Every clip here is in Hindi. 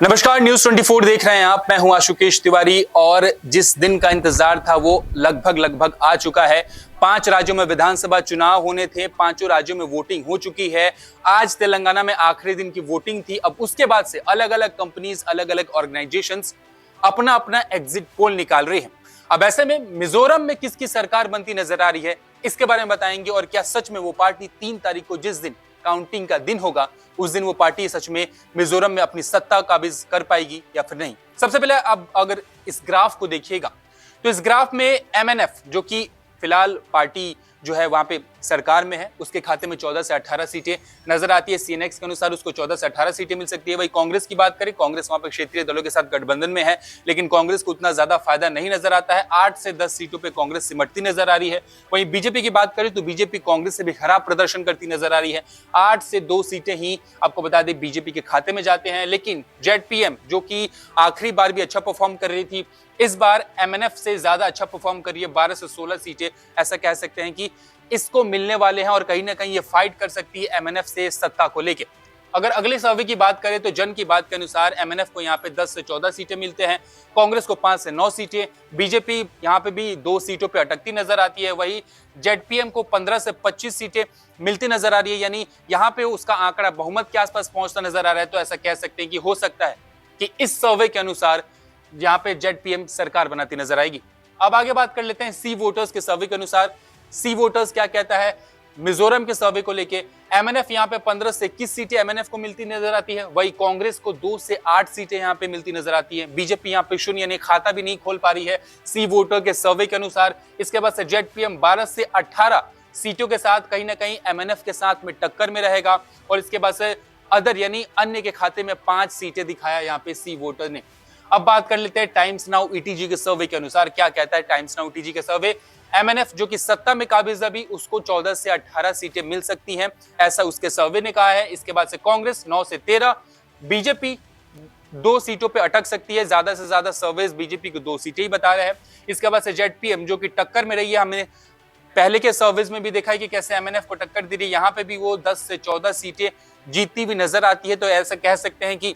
नमस्कार, न्यूज 24 देख रहे हैं आप। मैं हूं आशुकेश तिवारी और जिस दिन का इंतजार था वो लगभग आ चुका है। 5 राज्यों में विधानसभा चुनाव होने थे, 5 राज्यों में वोटिंग हो चुकी है। आज तेलंगाना में आखिरी दिन की वोटिंग थी। अब उसके बाद से अलग अलग कंपनीज, अलग अलग ऑर्गेनाइजेशंस अपना अपना एग्जिट पोल निकाल रही हैं। अब ऐसे में मिजोरम में किसकी सरकार बनती नजर आ रही है, इसके बारे में बताएंगे। और क्या सच में वो पार्टी 3 तारीख को, जिस दिन काउंटिंग का दिन होगा, उस दिन वो पार्टी सच में मिजोरम में अपनी सत्ता काबिज कर पाएगी या फिर नहीं। सबसे पहले अब अगर इस ग्राफ को देखिएगा तो इस ग्राफ में एमएनएफ, जो कि फिलहाल पार्टी जो है वहां पे सरकार में है, उसके खाते में 14 से 18 सीटें नजर आती है। सीएनएक्स के अनुसार उसको 14 से 18 सीटें मिल सकती है। वही कांग्रेस की बात करें, कांग्रेस वहां पे क्षेत्रीय दलों के साथ गठबंधन में है, लेकिन कांग्रेस को उतना ज्यादा फायदा नहीं नजर आता है। 8 से 10 सीटों पे कांग्रेस सिमटती नजर आ रही है। वहीं बीजेपी की बात करें तो बीजेपी कांग्रेस से भी खराब प्रदर्शन करती नजर आ रही है। 8 से 2 सीटें ही आपको बता दें बीजेपी के खाते में जाते हैं। लेकिन जेडपीएम, जो कि आखिरी बार भी अच्छा परफॉर्म कर रही थी, इस बार एमएनएफ से ज्यादा अच्छा परफॉर्म कर रही है। 12 से 16 सीटें ऐसा कह सकते हैं कि इसको मिलने वाले हैं और कहीं ना कहीं ये फाइट कर सकती है एमएनएफ से सत्ता को लेके। अगर अगले सर्वे की बात करें तो जन की बात के अनुसार एमएनएफ को यहाँ पे 10 से 14 सीटें मिलते हैं, कांग्रेस को 5 से 9 सीटें, बीजेपी यहाँ पे भी 2 सीटों पे अटकती नजर आती है। वही जेडपीएम को 15 से 25 सीटें मिलती नजर आ रही है, यानी यहाँ पे उसका आंकड़ा बहुमत के आसपास पहुंचता नजर आ रहा है। तो ऐसा कह सकते हैं कि हो सकता है कि इस सर्वे के अनुसार यहाँ पे जेडपीएम सरकार बनाती नजर आएगी। अब आगे बात कर लेते हैं सी वोटर्स के सर्वे के अनुसार। सी वोटर्स क्या कहता है मिजोरम के सर्वे को लेके। एमएनएफ यहाँ पे 15 से 21 सीटें एमएनएफ को मिलती नजर आती है। वही कांग्रेस को 2 से 8 सीटें यहाँ पे मिलती नजर आती है। बीजेपी यहाँ पे 0 यानी खाता भी नहीं खोल पा रही है सी वोटर के सर्वे के अनुसार। इसके बाद से जेडपीएम 12 से 18 सीटों के साथ कहीं ना कहीं एमएनएफ के साथ में टक्कर में रहेगा। और इसके बाद से अदर यानी अन्य के खाते में 5 सीटें दिखाया यहाँ पे सी वोटर ने। अब बात कर लेते हैं टाइम्स नाउ ईटीजी के सर्वे के अनुसार। क्या कहता है टाइम्स नाउ ईटीजी के सर्वे? एमएनएफ जो कि सत्ता में काबिज अभी, उसको 14 से 18 सीटें मिल सकती हैं, ऐसा उसके सर्वे ने कहा है। इसके बाद से कांग्रेस 9 से 13, बीजेपी 2 सीटों पे अटक सकती है। ज्यादा से ज्यादा सर्वेस बीजेपी को 2 सीटें ही बता रहे हैं। इसके बाद से जेडपीएम जो कि टक्कर में रही है, हमने पहले के सर्वेस में भी देखा है कि कैसे एमएनएफ को टक्कर दे रही है, यहाँ पे भी वो 10 से 14 सीटें जीतती हुई नजर आती है। तो ऐसा कह सकते हैं कि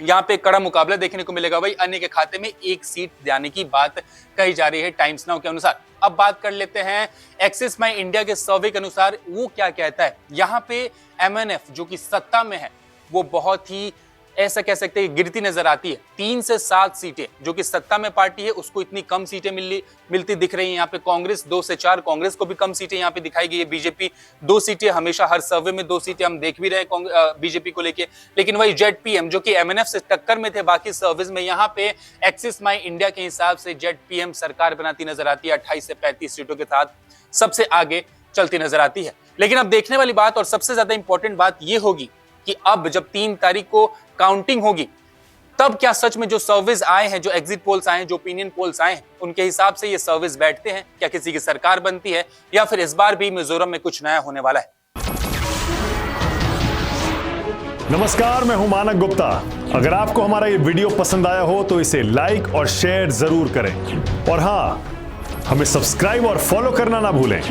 यहाँ पे कड़ा मुकाबला देखने को मिलेगा। वही अन्य के खाते में 1 सीट जाने की बात कही जा रही है टाइम्स नाउ के अनुसार। अब बात कर लेते हैं एक्सिस माई इंडिया के सर्वे के अनुसार, वो क्या कहता है। यहाँ पे एमएनएफ जो कि सत्ता में है वो बहुत ही ऐसा कह सकते हैं गिरती नजर आती है। 3 से 7 सीटें जो कि सत्ता में पार्टी है उसको इतनी कम सीटें मिलती दिख रही हैं। यहाँ पे कांग्रेस 2 से 4, कांग्रेस को भी कम सीटें यहाँ पे दिखाई गई है। बीजेपी 2 सीटें, हमेशा हर सर्वे में 2 सीटें हम देख भी रहे हैं बीजेपी को लेके। लेकिन वही जेडपीएम जो कि एमएनएफ से टक्कर में थे बाकी सर्वेज में, यहाँ पे एक्सिस माई इंडिया के हिसाब से जेडपीएम सरकार बनाती नजर आती है। 28 से 35 सीटों के साथ सबसे आगे चलती नजर आती है। लेकिन अब देखने वाली बात और सबसे ज्यादा इंपॉर्टेंट बात यह होगी कि अब जब 3 तारीख को काउंटिंग होगी, तब क्या सच में जो सर्वेज आए हैं, जो एग्जिट पोल्स आए हैं, जो ओपिनियन पोल्स आए हैं, उनके हिसाब से ये सर्वेज बैठते हैं, क्या किसी की सरकार बनती है या फिर इस बार भी मिजोरम में कुछ नया होने वाला है। नमस्कार, मैं हूं मानक गुप्ता। अगर आपको हमारा ये वीडियो पसंद आया हो तो इसे लाइक और शेयर जरूर करें। और हां, हमें सब्सक्राइब और फॉलो करना ना भूलें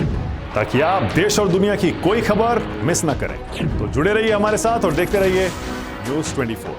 ताकि आप देश और दुनिया की कोई खबर मिस ना करें। तो जुड़े रहिए हमारे साथ और देखते रहिए न्यूज 24।